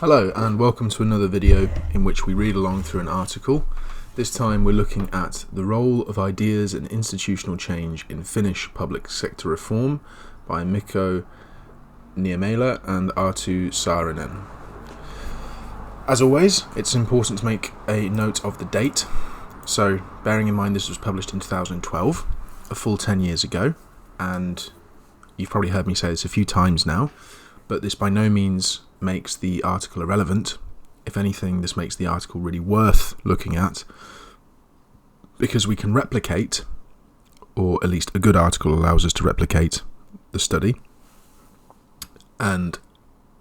Hello and welcome to another video in which we read along through an article. This time we're looking at the role of ideas and institutional change in Finnish public sector reform by Mikko Niemelä and Arttu Saarinen. As always, it's important to make a note of the date. So bearing in mind this was published in 2012, a full 10 years ago, and you've probably heard me say this a few times now, but this by no means makes the article irrelevant. If anything, this makes the article really worth looking at, because we can replicate, or at least a good article allows us to replicate, the study, and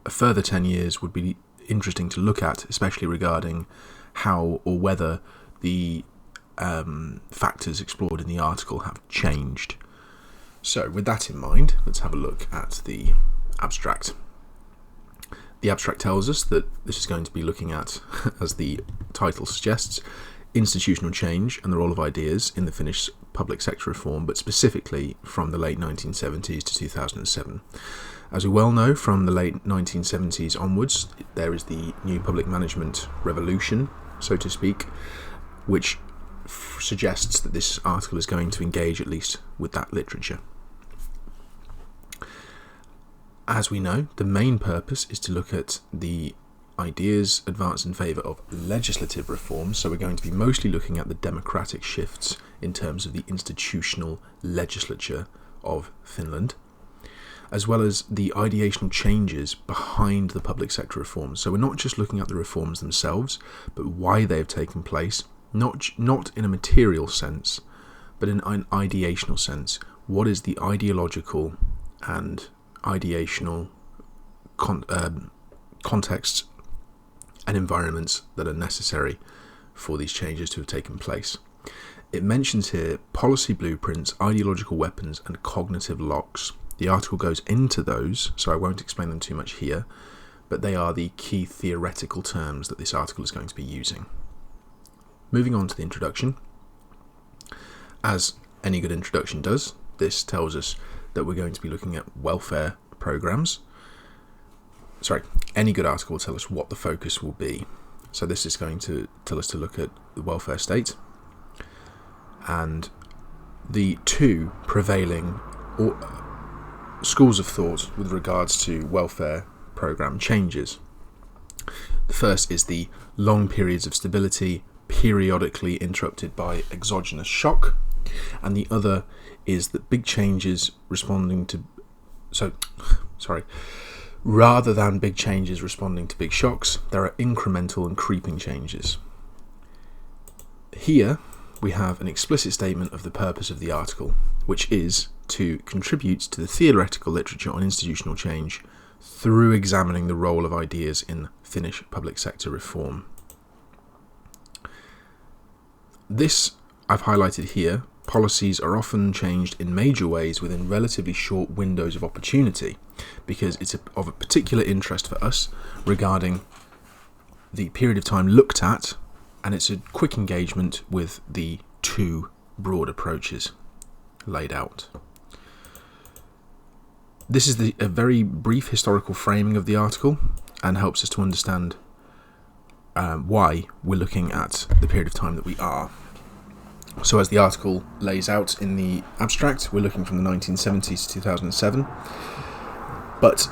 a further 10 years would be interesting to look at, especially regarding how or whether the factors explored in the article have changed. So with that in mind, let's have a look at the abstract. The abstract tells us that this is going to be looking at, as the title suggests, institutional change and the role of ideas in the Finnish public sector reform, but specifically from the late 1970s to 2007. As we well know, from the late 1970s onwards, there is the new public management revolution, so to speak, which suggests that this article is going to engage at least with that literature. As we know, the main purpose is to look at the ideas advanced in favour of legislative reform, so we're going to be mostly looking at the democratic shifts in terms of the institutional legislature of Finland, as well as the ideational changes behind the public sector reforms. So we're not just looking at the reforms themselves, but why they have taken place, not in a material sense, but in an ideational sense. What is the ideological and ideational contexts and environments that are necessary for these changes to have taken place. It mentions here policy blueprints, ideological weapons, and cognitive locks. The article goes into those, so I won't explain them too much here, but they are the key theoretical terms that this article is going to be using. Moving on to the introduction. As any good introduction does, this tells us that we're going to be looking at welfare programs. Any good article will tell us what the focus will be. So this is going to tell us to look at the welfare state and the two prevailing schools of thought with regards to welfare program changes. The first is the long periods of stability, periodically interrupted by exogenous shock, and the other is that big changes rather than big changes responding to big shocks, there are incremental and creeping changes. Here we have an explicit statement of the purpose of the article, which is to contribute to the theoretical literature on institutional change through examining the role of ideas in Finnish public sector reform. This I've highlighted here. Policies are often changed in major ways within relatively short windows of opportunity, because it's of a particular interest for us regarding the period of time looked at, and it's a quick engagement with the two broad approaches laid out. This is a very brief historical framing of the article and helps us to understand why we're looking at the period of time that we are. So as the article lays out in the abstract, we're looking from the 1970s to 2007, but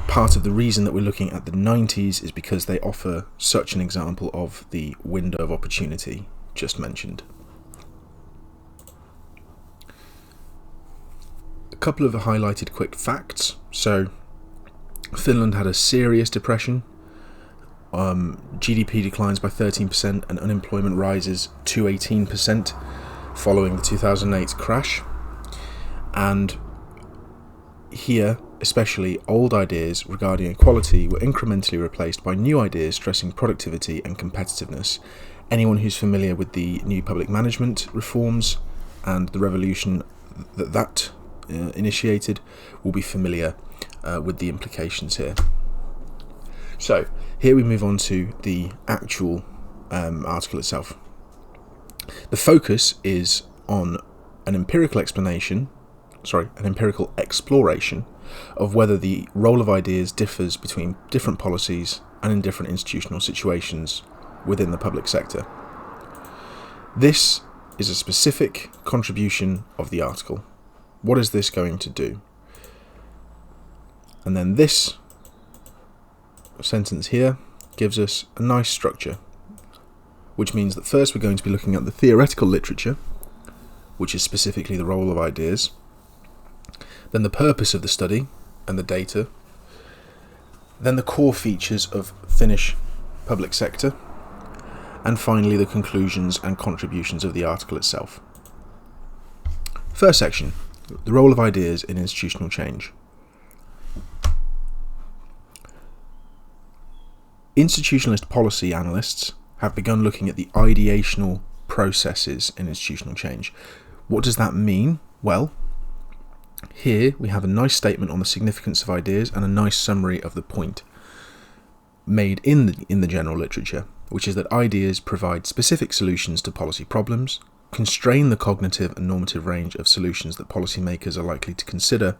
part of the reason that we're looking at the 90s is because they offer such an example of the window of opportunity just mentioned. A couple of highlighted quick facts. So Finland had a serious depression. GDP declines by 13% and unemployment rises to 18% following the 2008 crash. And here, especially, old ideas regarding equality were incrementally replaced by new ideas stressing productivity and competitiveness. Anyone who's familiar with the new public management reforms and the revolution that initiated will be familiar with the implications here. So here we move on to the actual article itself. The focus is on an empirical exploration of whether the role of ideas differs between different policies and in different institutional situations within the public sector. This is a specific contribution of the article. What is this going to do? And then this sentence here gives us a nice structure, which means that first we're going to be looking at the theoretical literature, which is specifically the role of ideas, then the purpose of the study and the data, then the core features of Finnish public sector, and finally the conclusions and contributions of the article itself. First section, the role of ideas in institutional change. Institutionalist policy analysts have begun looking at the ideational processes in institutional change. What does that mean? Well, here we have a nice statement on the significance of ideas and a nice summary of the point made in the general literature, which is that ideas provide specific solutions to policy problems, constrain the cognitive and normative range of solutions that policymakers are likely to consider,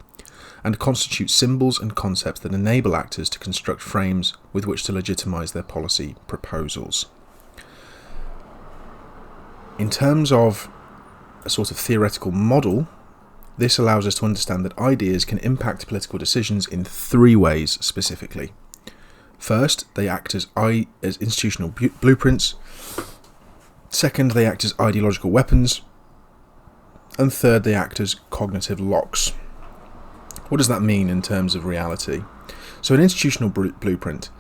and constitute symbols and concepts that enable actors to construct frames with which to legitimize their policy proposals. In terms of a sort of theoretical model, this allows us to understand that ideas can impact political decisions in three ways specifically. First, they act as institutional blueprints. Second, they act as ideological weapons. And third, they act as cognitive locks. What does that mean in terms of reality? So an institutional blueprint,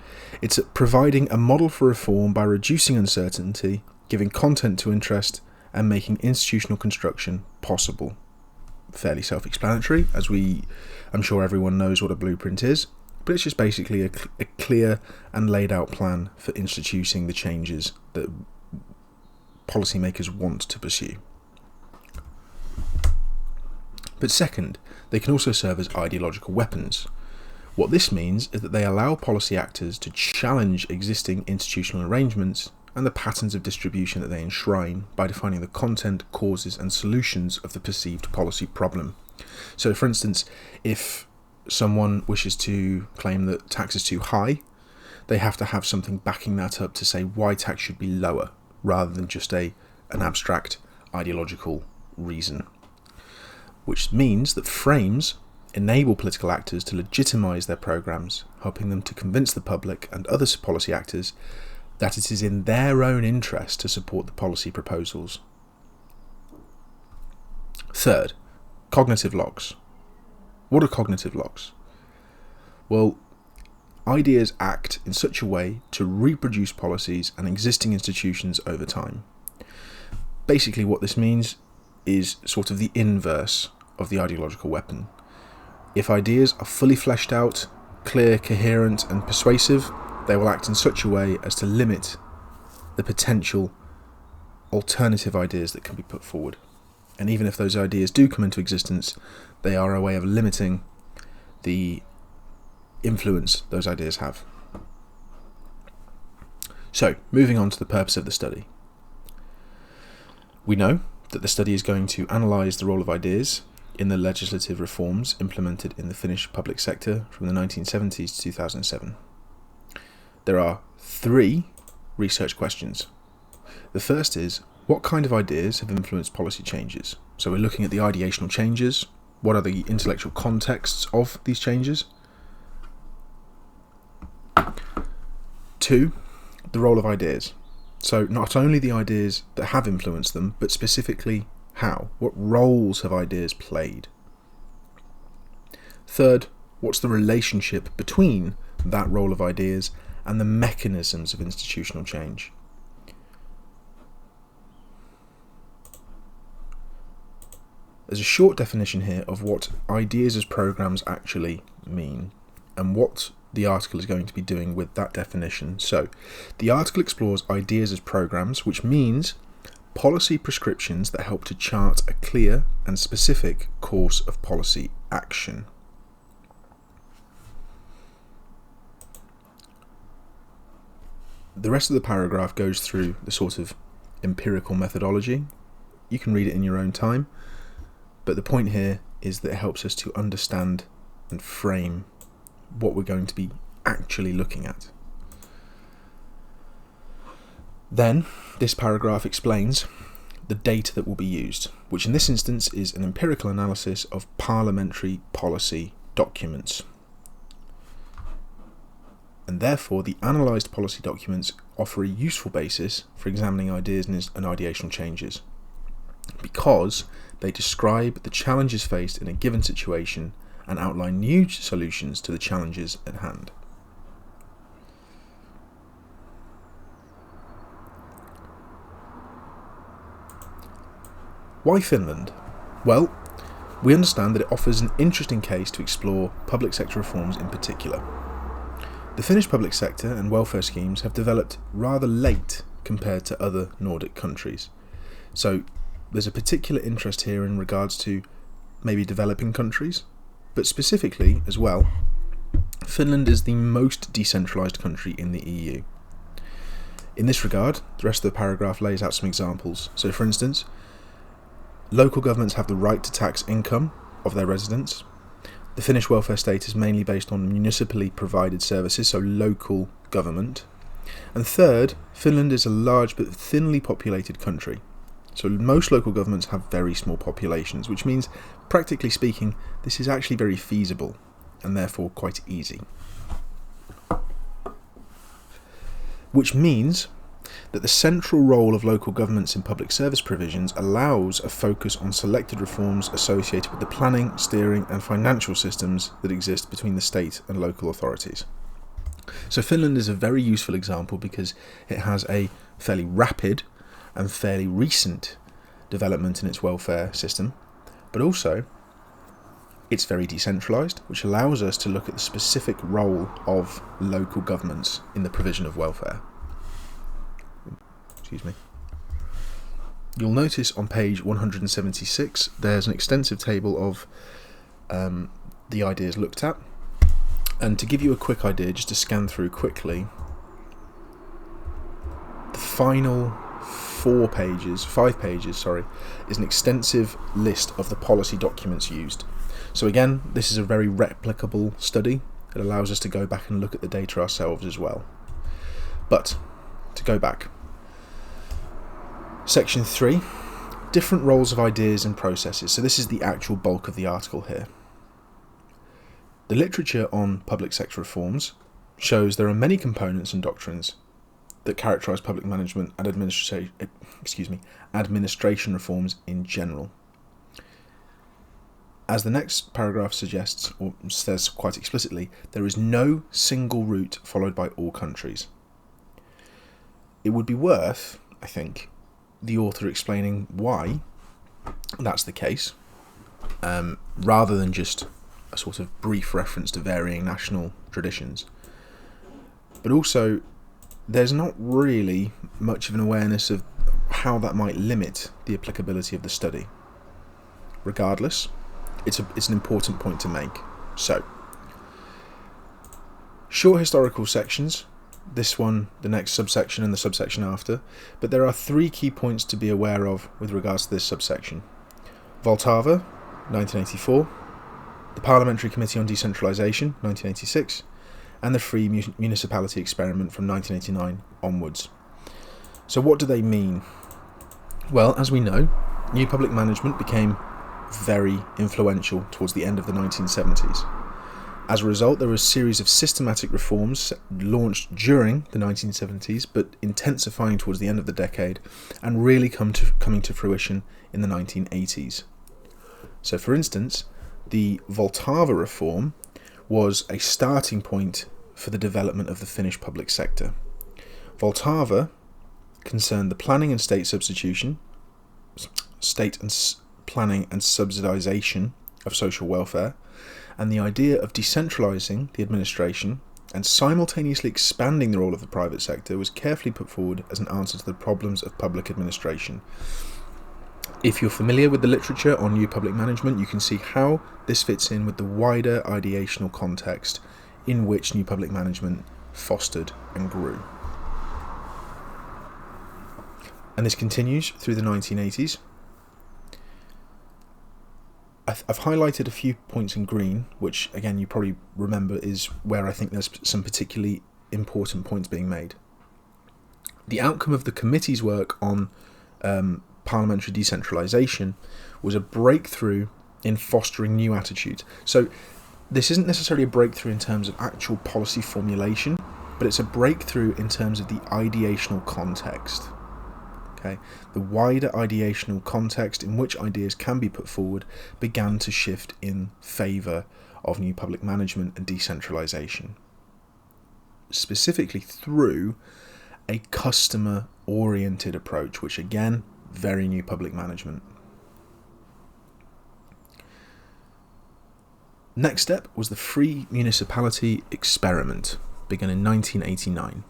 it's providing a model for reform by reducing uncertainty, giving content to interest, and making institutional construction possible. Fairly self-explanatory, as I'm sure everyone knows what a blueprint is, but it's just basically a clear and laid out plan for instituting the changes that policymakers want to pursue. But second, they can also serve as ideological weapons. What this means is that they allow policy actors to challenge existing institutional arrangements and the patterns of distribution that they enshrine by defining the content, causes and solutions of the perceived policy problem. So for instance, if someone wishes to claim that tax is too high, they have to have something backing that up to say why tax should be lower, rather than just an abstract ideological reason. Which means that frames enable political actors to legitimise their programmes, helping them to convince the public and other policy actors that it is in their own interest to support the policy proposals. Third, cognitive locks. What are cognitive locks? Well, ideas act in such a way to reproduce policies and existing institutions over time. Basically what this means is sort of the inverse of the ideological weapon. If ideas are fully fleshed out, clear, coherent and persuasive, they will act in such a way as to limit the potential alternative ideas that can be put forward. And even if those ideas do come into existence, they are a way of limiting the influence those ideas have. So, moving on to the purpose of the study. We know that the study is going to analyse the role of ideas in the legislative reforms implemented in the Finnish public sector from the 1970s to 2007. There are three research questions. The first is, what kind of ideas have influenced policy changes? So we're looking at the ideational changes. What are the intellectual contexts of these changes? 2, the role of ideas. So not only the ideas that have influenced them, but specifically how. What roles have ideas played? 3rd, what's the relationship between that role of ideas and the mechanisms of institutional change? There's a short definition here of what ideas as programs actually mean and what the article is going to be doing with that definition. So, the article explores ideas as programs, which means policy prescriptions that help to chart a clear and specific course of policy action. The rest of the paragraph goes through the sort of empirical methodology. You can read it in your own time, but the point here is that it helps us to understand and frame what we're going to be actually looking at. Then, this paragraph explains the data that will be used, which in this instance is an empirical analysis of parliamentary policy documents. And therefore, the analysed policy documents offer a useful basis for examining ideas and ideational changes, because they describe the challenges faced in a given situation and outline new solutions to the challenges at hand. Why Finland? Well, we understand that it offers an interesting case to explore public sector reforms in particular. The Finnish public sector and welfare schemes have developed rather late compared to other Nordic countries. So there's a particular interest here in regards to maybe developing countries, but specifically as well, Finland is the most decentralised country in the EU. In this regard, the rest of the paragraph lays out some examples. So for instance, local governments have the right to tax income of their residents. The Finnish welfare state is mainly based on municipally provided services, so local government. And third, Finland is a large but thinly populated country. So most local governments have very small populations, which means, practically speaking, this is actually very feasible and therefore quite easy. Which means that the central role of local governments in public service provisions allows a focus on selected reforms associated with the planning, steering and financial systems that exist between the state and local authorities. So Finland is a very useful example because it has a fairly rapid and fairly recent development in its welfare system, but also it's very decentralised, which allows us to look at the specific role of local governments in the provision of welfare. You'll notice on page 176 there's an extensive table of the ideas looked at, and to give you a quick idea, just to scan through quickly, the final 5 pages, is an extensive list of the policy documents used. So again, this is a very replicable study. It allows us to go back and look at the data ourselves as well. But to go back, Section 3, different roles of ideas and processes. So this is the actual bulk of the article here. The literature on public sector reforms shows there are many components and doctrines that characterise public management and administration reforms in general. As the next paragraph suggests, or says quite explicitly, there is no single route followed by all countries. It would be worth, I think, the author explaining why that's the case, rather than just a sort of brief reference to varying national traditions. But also, there's not really much of an awareness of how that might limit the applicability of the study. Regardless, it's an important point to make. So, short historical sections, this one, the next subsection and the subsection after, but there are 3 key points to be aware of with regards to this subsection. Vltava, 1984, the Parliamentary Committee on Decentralisation, 1986, and the Free Municipality Experiment from 1989 onwards. So what do they mean? Well, as we know, new public management became very influential towards the end of the 1970s. As a result, there were a series of systematic reforms launched during the 1970s, but intensifying towards the end of the decade, and really coming to fruition in the 1980s. So, for instance, the Vltava reform was a starting point for the development of the Finnish public sector. Vltava concerned the planning and state planning and subsidisation of social welfare, and the idea of decentralising the administration and simultaneously expanding the role of the private sector was carefully put forward as an answer to the problems of public administration. If you're familiar with the literature on new public management, you can see how this fits in with the wider ideational context in which new public management fostered and grew. And this continues through the 1980s. I've highlighted a few points in green, which again you probably remember is where I think there's some particularly important points being made. The outcome of the committee's work on parliamentary decentralisation was a breakthrough in fostering new attitudes. So this isn't necessarily a breakthrough in terms of actual policy formulation, but it's a breakthrough in terms of the ideational context. Okay, the wider ideational context in which ideas can be put forward began to shift in favour of new public management and decentralisation, specifically through a customer-oriented approach, which again, very new public management. Next step was the Free Municipality Experiment, begun in 1989.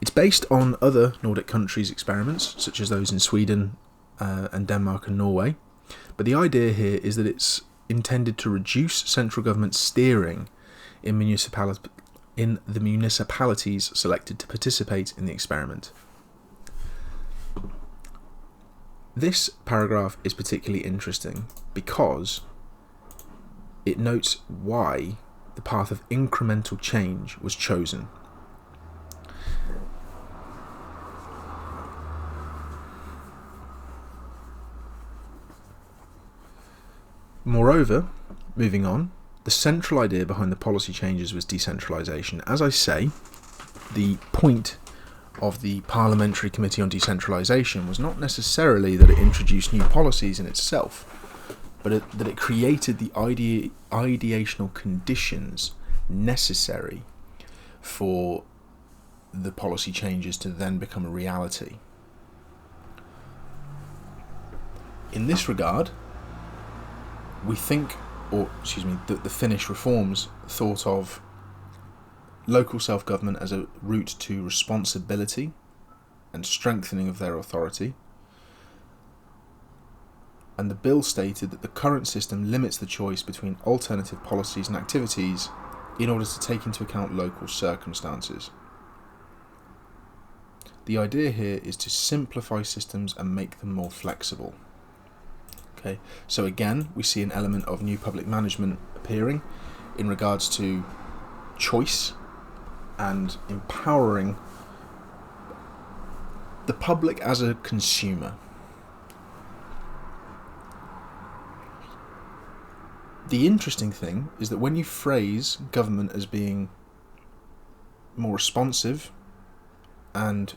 It's based on other Nordic countries' experiments, such as those in Sweden and Denmark and Norway, but the idea here is that it's intended to reduce central government steering in the municipalities selected to participate in the experiment. This paragraph is particularly interesting because it notes why the path of incremental change was chosen. Moreover, moving on, the central idea behind the policy changes was decentralisation. As I say, the point of the Parliamentary Committee on Decentralisation was not necessarily that it introduced new policies in itself, but that it created the ideational conditions necessary for the policy changes to then become a reality. In this regard, we think, that the Finnish reforms thought of local self-government as a route to responsibility and strengthening of their authority. And the bill stated that the current system limits the choice between alternative policies and activities in order to take into account local circumstances. The idea here is to simplify systems and make them more flexible. Okay, so again, we see an element of new public management appearing in regards to choice and empowering the public as a consumer. The interesting thing is that when you phrase government as being more responsive and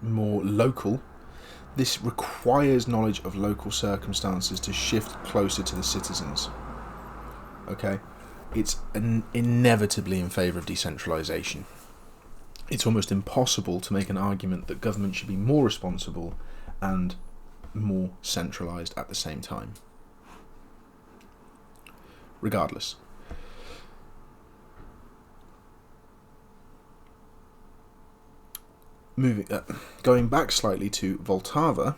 more local, this requires knowledge of local circumstances to shift closer to the citizens. Okay, it's inevitably in favour of decentralisation. It's almost impossible to make an argument that government should be more responsible and more centralised at the same time. Regardless, going back slightly to Vltava,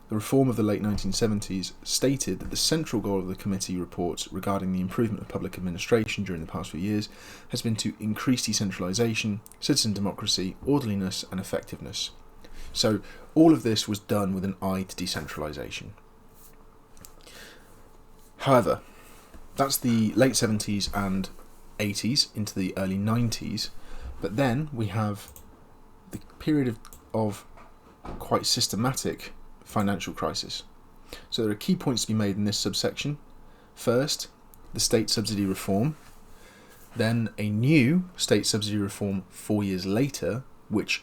the reform of the late 1970s stated that the central goal of the committee reports regarding the improvement of public administration during the past few years has been to increase decentralisation, citizen democracy, orderliness and effectiveness. So all of this was done with an eye to decentralisation. However, that's the late 70s and 80s into the early 90s, but then we have the period of quite systematic financial crisis. So there are key points to be made in this subsection. First, the state subsidy reform, then a new state subsidy reform 4 years later, which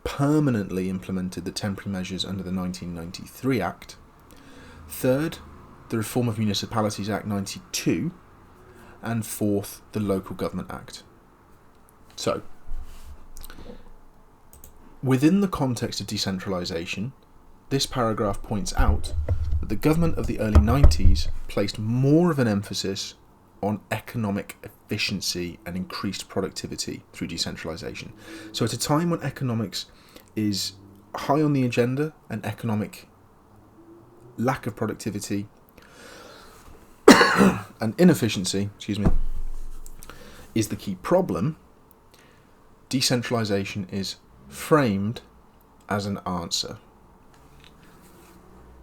permanently implemented the temporary measures under the 1993 Act. Third, the Reform of Municipalities Act 92, and fourth, the Local Government Act. So, within the context of decentralisation, this paragraph points out that the government of the early 90s placed more of an emphasis on economic efficiency and increased productivity through decentralisation. So at a time when economics is high on the agenda and economic lack of productivity and inefficiency, is the key problem, decentralisation is framed as an answer.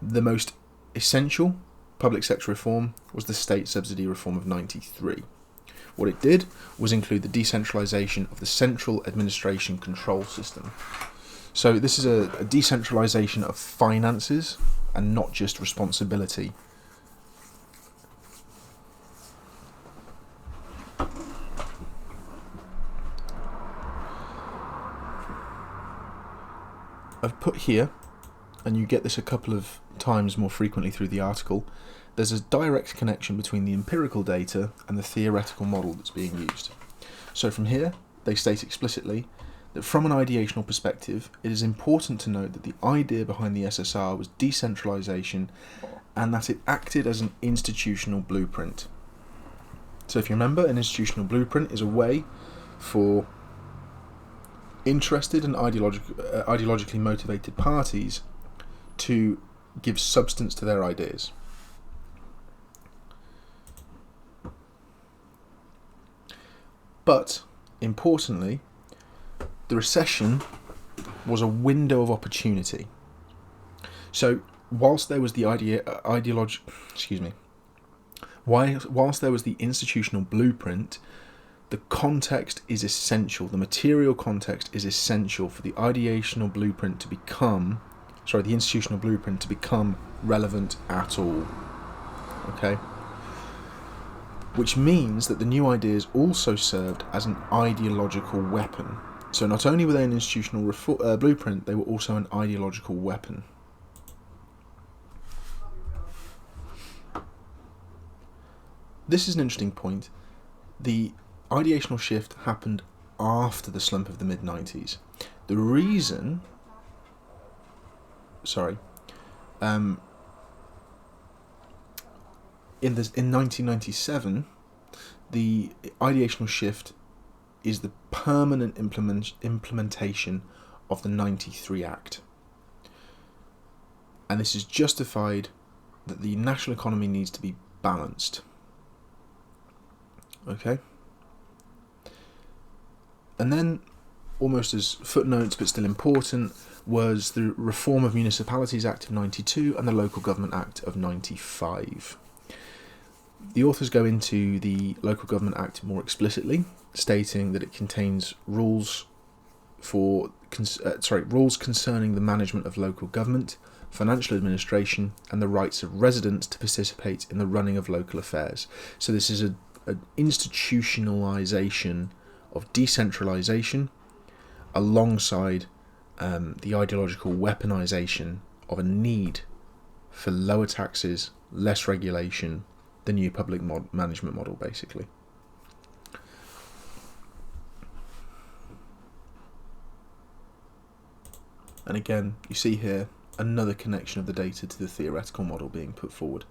The most essential public sector reform was the state subsidy reform of 93. What it did was include the decentralisation of the central administration control system. So this is a decentralisation of finances and not just responsibility. I've put here, and you get this a couple of times more frequently through the article, there's a direct connection between the empirical data and the theoretical model that's being used. So from here, they state explicitly that from an ideational perspective, it is important to note that the idea behind the SSR was decentralisation and that it acted as an institutional blueprint. So if you remember, an institutional blueprint is a way for interested and ideologically motivated parties to give substance to their ideas. But, importantly, the recession was a window of opportunity. So, whilst there was the whilst there was the institutional blueprint, the context is essential. The material context is essential for the ideational blueprint to become, the institutional blueprint to become relevant at all. Okay? Which means that the new ideas also served as an ideological weapon. So not only were they an institutional blueprint, they were also an ideological weapon. This is an interesting point. The ideational shift happened after the slump of the mid-90s. The reason... in 1997, the ideational shift is the permanent implementation of the 93 Act. And this is justified that the national economy needs to be balanced. Okay? And then, almost as footnotes but still important, was the Reform of Municipalities Act of 92 and the Local Government Act of 95. The authors go into the Local Government Act more explicitly, stating that it contains rules concerning the management of local government, financial administration, and the rights of residents to participate in the running of local affairs. So this is an institutionalisation of decentralisation alongside the ideological weaponisation of a need for lower taxes, less regulation, the new public management model, basically. And again, you see here another connection of the data to the theoretical model being put forward.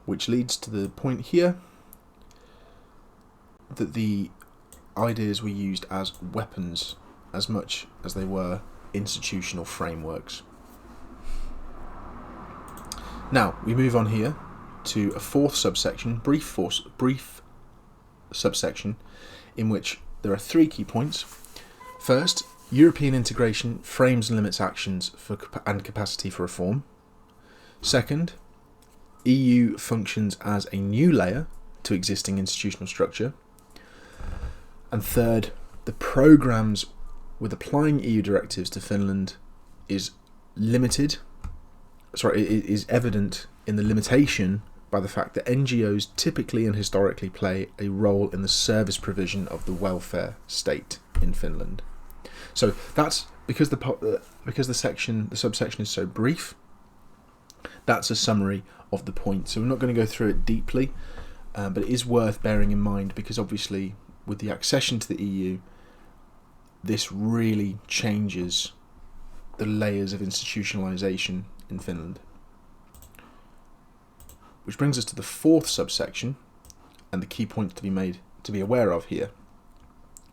Which leads to the point here that the ideas were used as weapons as much as they were institutional frameworks. Now, we move on here to a fourth subsection, brief subsection, in which there are three key points. First, European integration frames and limits actions and capacity for reform. Second, EU functions as a new layer to existing institutional structure. And third, the programmes with applying EU directives to Finland is evident in the limitation by the fact that NGOs typically and historically play a role in the service provision of the welfare state in Finland. So that's because the subsection is so brief. That's a summary of the point. So we're not going to go through it deeply, but it is worth bearing in mind because obviously with the accession to the EU, this really changes the layers of institutionalisation in Finland. Which brings us to the fourth subsection and the key points to be aware of here.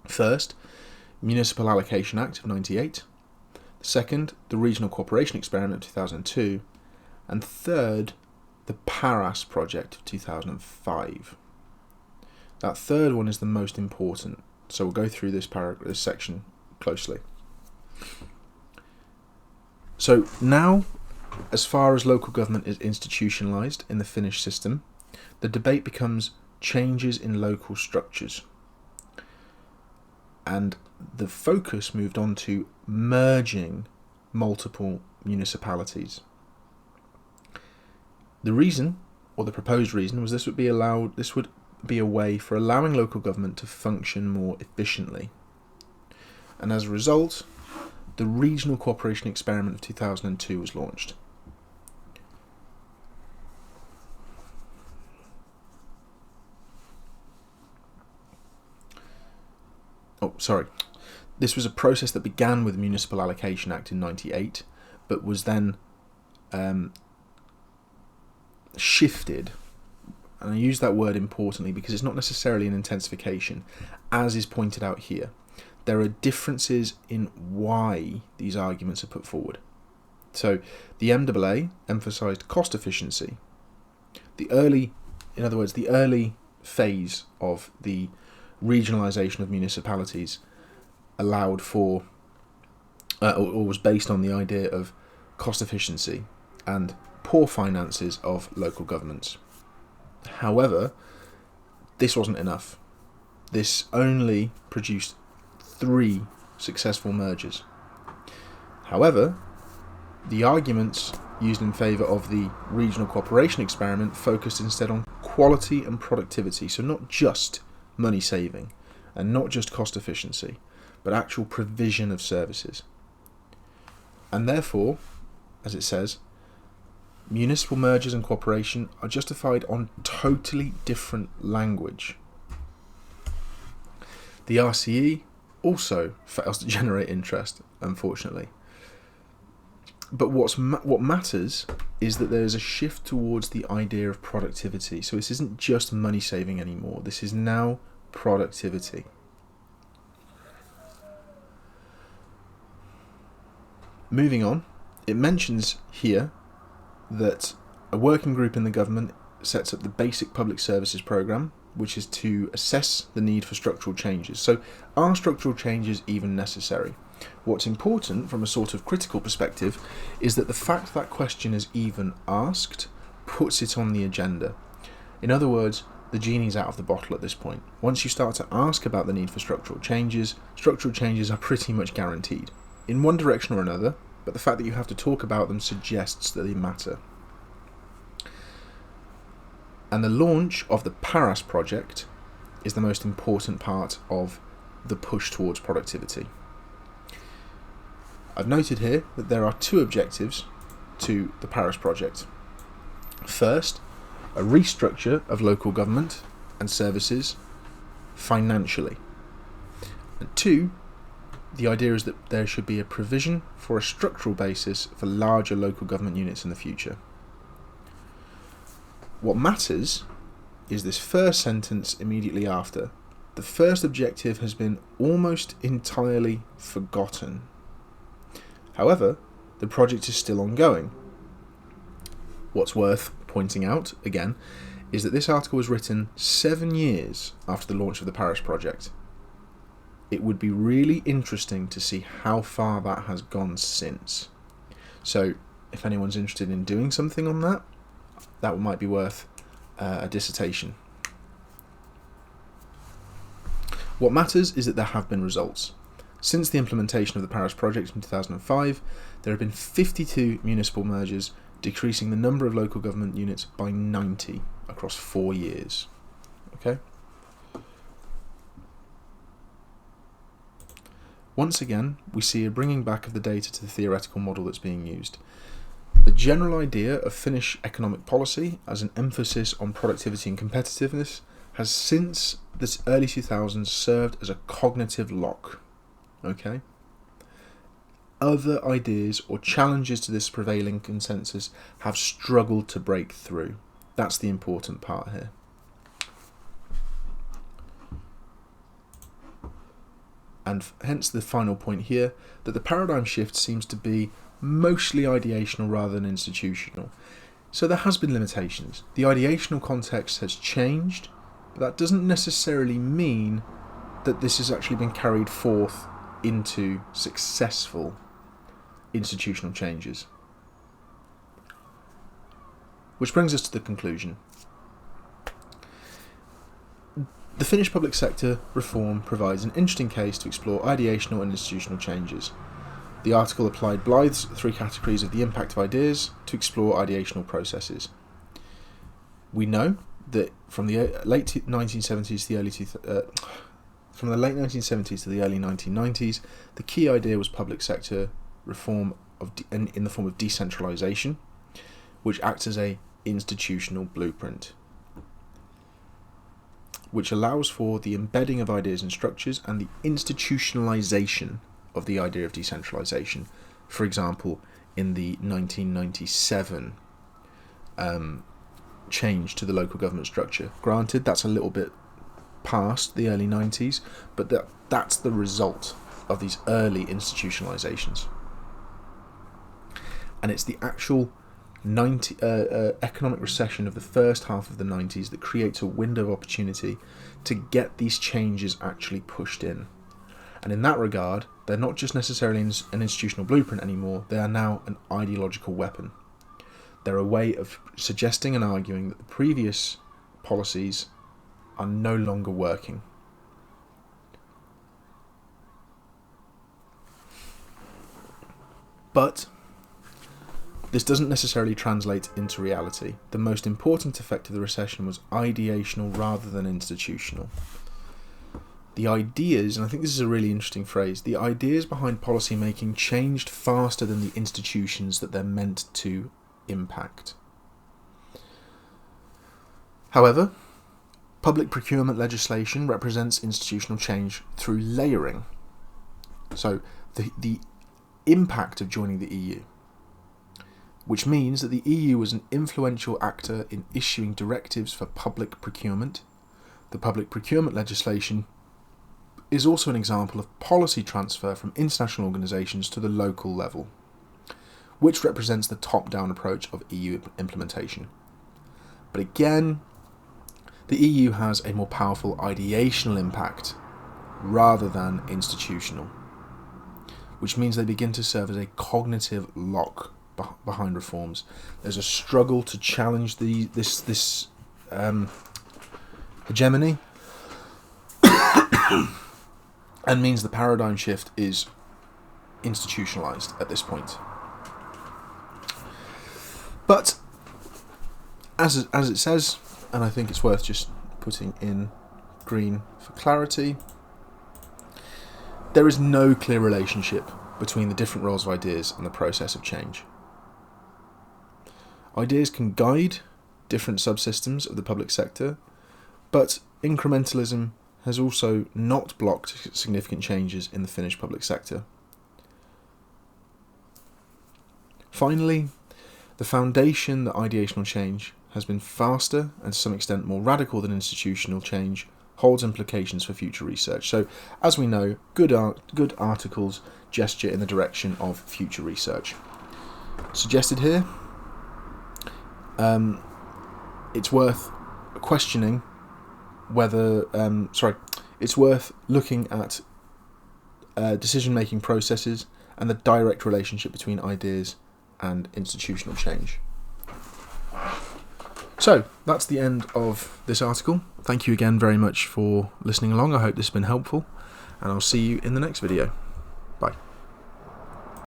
First, Municipal Allocation Act of 98. Second, the Regional Cooperation Experiment of 2002. And third, the PARAS project of 2005. That third one is the most important, so we'll go through this section closely. So now as far as local government is institutionalised in the Finnish system, the debate becomes changes in local structures. And the focus moved on to merging multiple municipalities. The reason, or the proposed reason, was this would be a way for allowing local government to function more efficiently. And as a result, the regional cooperation experiment of 2002 was launched. This was a process that began with the Municipal Allocation Act in 1998, but was then shifted, and I use that word importantly because it's not necessarily an intensification, as is pointed out here. There are differences in why these arguments are put forward. So the MAA emphasised cost efficiency. The early phase of the regionalisation of municipalities allowed for, or was based on the idea of cost efficiency and poor finances of local governments. However, this wasn't enough. This only produced 3 successful mergers. However, the arguments used in favour of the regional cooperation experiment focused instead on quality and productivity, so not just money saving and not just cost efficiency, but actual provision of services. And therefore, as it says, municipal mergers and cooperation are justified on totally different language. The RCE also fails to generate interest, unfortunately. But what matters is that there is a shift towards the idea of productivity. So this isn't just money saving anymore. This is now productivity. Moving on, it mentions here that a working group in the government sets up the Basic Public Services Programme, which is to assess the need for structural changes. So are structural changes even necessary? What's important from a sort of critical perspective is that the fact that question is even asked puts it on the agenda. In other words, the genie's out of the bottle at this point. Once you start to ask about the need for structural changes are pretty much guaranteed, in one direction or another, but the fact that you have to talk about them suggests that they matter. And the launch of the PARAS project is the most important part of the push towards productivity. I've noted here that there are 2 objectives to the PARAS project. First, a restructure of local government and services financially. And 2, the idea is that there should be a provision for a structural basis for larger local government units in the future. What matters is this first sentence immediately after. The first objective has been almost entirely forgotten. However, the project is still ongoing. What's worth pointing out, again, is that this article was written 7 years after the launch of the PARAS project. It would be really interesting to see how far that has gone since. So, if anyone's interested in doing something on that, that might be worth a dissertation. What matters is that there have been results. Since the implementation of the PARAS project in 2005, there have been 52 municipal mergers, decreasing the number of local government units by 90 across 4 years. Okay? Once again, we see a bringing back of the data to the theoretical model that's being used. The general idea of Finnish economic policy as an emphasis on productivity and competitiveness has since the early 2000s served as a cognitive lock. Okay? Other ideas or challenges to this prevailing consensus have struggled to break through. That's the important part here. And hence the final point here, that the paradigm shift seems to be mostly ideational rather than institutional. So there has been limitations. The ideational context has changed, but that doesn't necessarily mean that this has actually been carried forth into successful institutional changes. Which brings us to the conclusion. The Finnish public sector reform provides an interesting case to explore ideational and institutional changes. The article applied Blythe's three categories of the impact of ideas to explore ideational processes. We know that from the late 1970s to the early 1990s, the key idea was public sector reform in the form of decentralisation, which acts as a institutional blueprint, which allows for the embedding of ideas and structures and the institutionalisation of the idea of decentralisation. For example, in the 1997 change to the local government structure. Granted, that's a little bit past the early 90s, but that's the result of these early institutionalizations. And it's the actual economic recession of the first half of the 90s that creates a window of opportunity to get these changes actually pushed in. And in that regard, they're not just necessarily an institutional blueprint anymore, they are now an ideological weapon. They're a way of suggesting and arguing that the previous policies are no longer working. But this doesn't necessarily translate into reality. The most important effect of the recession was ideational rather than institutional. The ideas, and I think this is a really interesting phrase, the ideas behind policy making changed faster than the institutions that they're meant to impact. However, public procurement legislation represents institutional change through layering. So the impact of joining the EU, which means that the EU was an influential actor in issuing directives for public procurement. The public procurement legislation is also an example of policy transfer from international organisations to the local level, which represents the top-down approach of EU implementation. But again, the EU has a more powerful ideational impact rather than institutional, which means they begin to serve as a cognitive lock behind reforms. There's a struggle to challenge this hegemony, and means the paradigm shift is institutionalized at this point. But as it says, and I think it's worth just putting in green for clarity, there is no clear relationship between the different roles of ideas and the process of change. Ideas can guide different subsystems of the public sector, but incrementalism has also not blocked significant changes in the Finnish public sector. Finally, the foundation that ideational change has been faster and to some extent more radical than institutional change holds implications for future research. So, as we know, good articles gesture in the direction of future research. Suggested here, it's worth questioning whether, it's worth looking at decision-making processes and the direct relationship between ideas and institutional change. So, that's the end of this article. Thank you again very much for listening along. I hope this has been helpful, and I'll see you in the next video.